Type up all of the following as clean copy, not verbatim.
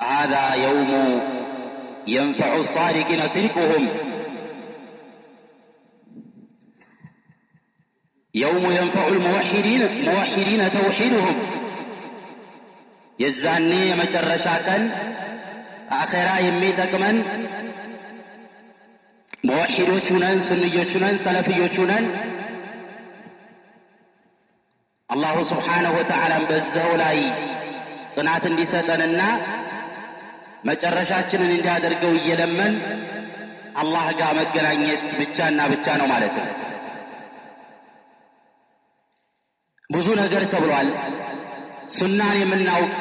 هذا يوم ينفع الصادقين صدقهم يوم ينفع الموحدين توحيدهم يزاني مجرشاكن آخرا يميتكمن موحدوچونن سنيوچونن سلفيوچونن الله سبحانه وتعالى በዛው ላይ ጽናት እንዲሰጠንና መጨረሻችንን እንዲያደርገው እየለመን አላህ ጋር መገናኘት ብቻና ብቻ ነው ማለት ነው። ብዙ ነገር ተብሏል። ሱናን የምናውቅ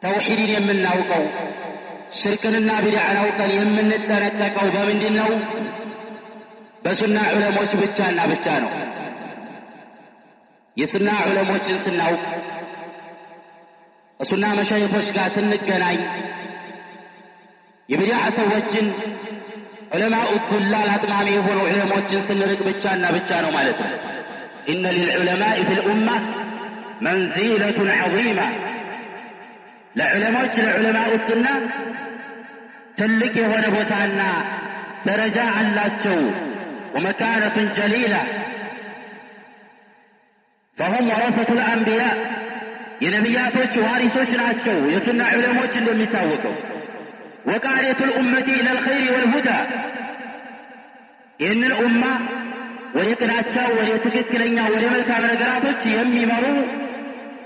ተውሂድን የምናውቀው ሽርክንና ቢድዓን አውቀን የምንጠነቀቀው በምንድነው? በሱና ዑለሞች ብቻና ብቻ ነው። የሱና ዑለሞችን ስናውቅ ሱና መሻይኾች ጋር ስንገናኝ የቢድዓ ሰዎችን ዑለማኡ ዱላል አጥማሚ የሆኑ ዑለሞችን ስንርቅ ብቻና ብቻ ነው ማለት ነው። ኢነ ሊልዑለማኢ ፊል ኡማ መንዚለቱን ዐዚማ ለዑለሞች ለዑለማኡ ሱና ትልቅ የሆነ ቦታና ደረጃ አላቸው። ወመካነቱን ጀሊላ فهم ورثة الأنبياء የነቢያቶች ዋሪሶች ናቸው የሱና ዑለሞች እንደሚታወቀው። ወቃሪየቱል ኡመቲ ኢለል ኸይር ወልሁዳ ይህንን ኡማ ወደ ቅናቸው ወደ ትክክለኛ ወደ መልካም ነገራቶች የሚመሩ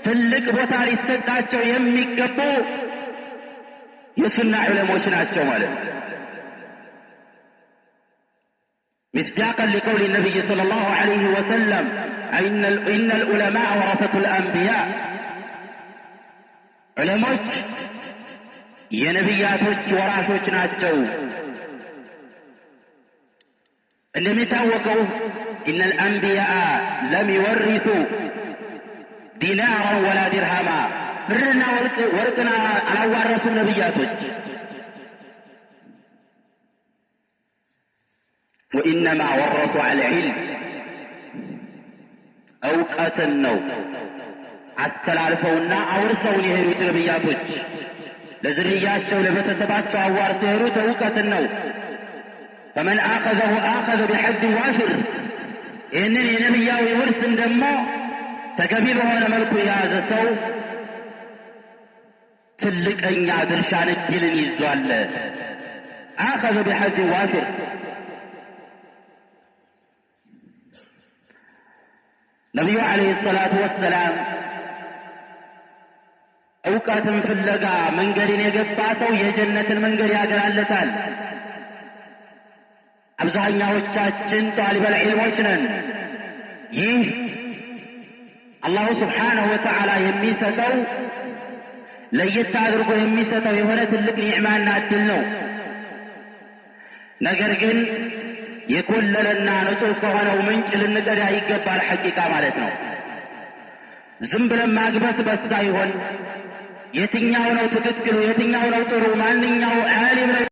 ትልቅ ቦታ ሊሰጣቸው የሚገቡ የሱና ዑለሞች ናቸው ማለት ነው። مصداقا لقول النبي صلى الله عليه وسلم إن العلماء ورثة الأنبياء علماء የነቢያቶች ወራሾች ናቸው። እንደሚታወቀው إن الأنبياء لم يورثوا دينارا ولا درهما ብርና ወርቅን አላዋረሱም ነቢያቶች። وإنما ورثوا على العلم እውቀትን ነው አስተላልፈውና አውርሰውን የሄዱት ነቢያቶች ለዝርያቸው ለቤተሰባቸው አዋርሰው የሄዱት እውቀትን ነው። فمن أخذه أخذ بحد وافر ይህንን የነቢያዊ ውርስን ደግሞ ተገቢ በሆነ መልኩ የያዘ ሰው ትልቀኛ ድርሻን እድልን ይዟል። أخذ بحد وافر ነቢዩ ዓለይሂ ሰላቱ ወሰላም እውቀትን ፍለጋ መንገድን የገባ ሰው የጀነትን መንገድ ያገራለታል። አብዛኛዎቻችን ጣሊበል ዒልሞች ነን። ይህ አላሁ ስብሓነሁ ወተዓላ የሚሰጠው ለየት አድርጎ የሚሰጠው የሆነ ትልቅ ኒዕማና እድል ነው። ነገር ግን የኮለለና ንጹህ ከሆነው ምንጭ ልንቀዳ ይገባል። ሐቂቃ ማለት ነው። ዝም ብለን ማግበስበስ ሳይሆን የትኛው ነው ትክክሉ፣ የትኛው ነው ጥሩ፣ ማንኛው ዓሊም ነው